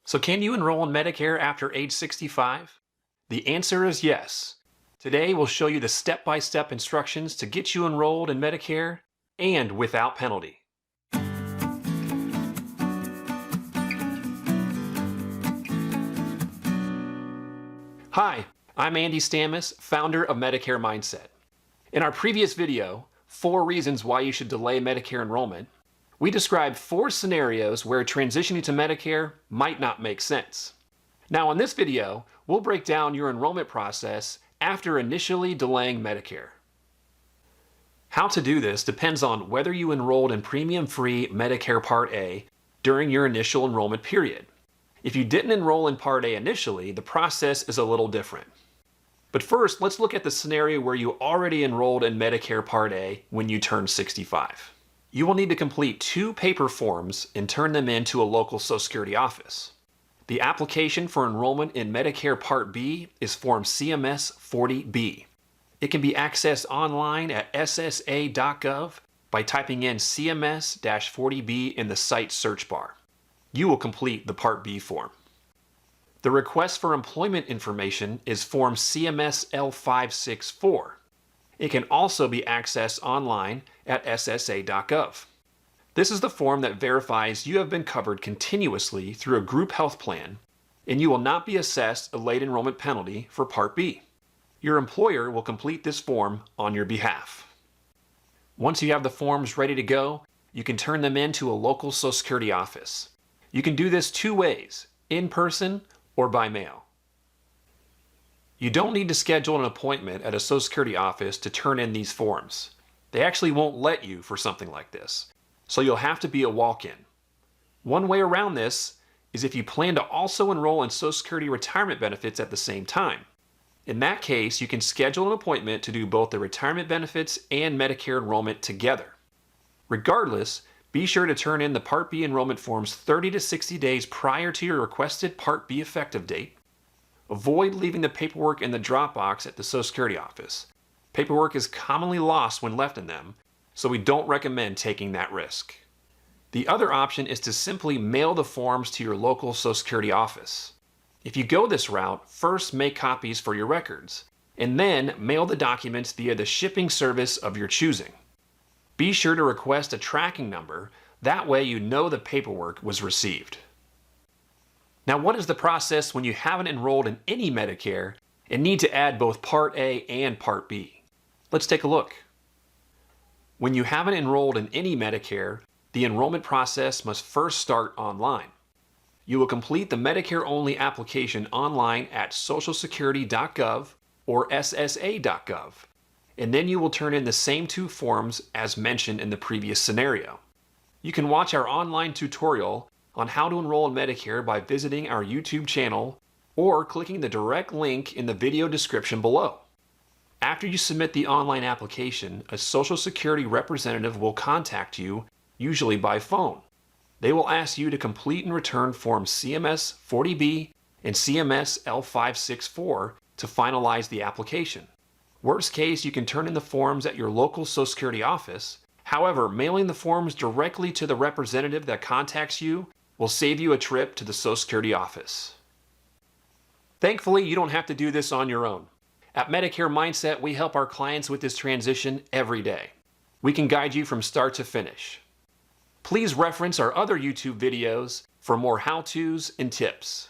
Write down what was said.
So can you enroll in Medicare after age 65? The answer is yes. Today we'll show you the step-by-step instructions to get you enrolled in Medicare and without penalty. Hi, I'm Andy Stamis, founder of Medicare Mindset. In our previous video, 4 reasons why you should delay Medicare enrollment, we described 4 scenarios where transitioning to Medicare might not make sense. Now in this video, we'll break down your enrollment process after initially delaying Medicare. How to do this depends on whether you enrolled in premium-free Medicare Part A during your initial enrollment period. If you didn't enroll in Part A initially, the process is a little different. But first, let's look at the scenario where you already enrolled in Medicare Part A when you turned 65. You will need to complete 2 paper forms and turn them in to a local Social Security office. The application for enrollment in Medicare Part B is Form CMS 40B. It can be accessed online at ssa.gov by typing in CMS-40B in the site search bar. You will complete the Part B form. The request for employment information is Form CMS L564. It can also be accessed online at ssa.gov. This is the form that verifies you have been covered continuously through a group health plan, and you will not be assessed a late enrollment penalty for Part B. Your employer will complete this form on your behalf. Once you have the forms ready to go, you can turn them in to a local Social Security office. You can do this 2 ways, in person or by mail. You don't need to schedule an appointment at a Social Security office to turn in these forms. They actually won't let you for something like this, so you'll have to be a walk-in. One way around this is if you plan to also enroll in Social Security retirement benefits at the same time. In that case, you can schedule an appointment to do both the retirement benefits and Medicare enrollment together. Regardless, be sure to turn in the Part B enrollment forms 30 to 60 days prior to your requested Part B effective date. Avoid leaving the paperwork in the drop box at the Social Security office. Paperwork is commonly lost when left in them, so we don't recommend taking that risk. The other option is to simply mail the forms to your local Social Security office. If you go this route, first make copies for your records, and then mail the documents via the shipping service of your choosing. Be sure to request a tracking number, that way you know the paperwork was received. Now, what is the process when you haven't enrolled in any Medicare and need to add both Part A and Part B? Let's take a look. When you haven't enrolled in any Medicare, the enrollment process must first start online. You will complete the Medicare-only application online at socialsecurity.gov or ssa.gov, and then you will turn in the same 2 forms as mentioned in the previous scenario. You can watch our online tutorial on how to enroll in Medicare by visiting our YouTube channel or clicking the direct link in the video description below. After you submit the online application, a Social Security representative will contact you, usually by phone. They will ask you to complete and return Form CMS 40B and CMS L564 to finalize the application. Worst case, you can turn in the forms at your local Social Security office. However, mailing the forms directly to the representative that contacts you will save you a trip to the Social Security office. Thankfully, you don't have to do this on your own. At Medicare Mindset, we help our clients with this transition every day. We can guide you from start to finish. Please reference our other YouTube videos for more how-tos and tips.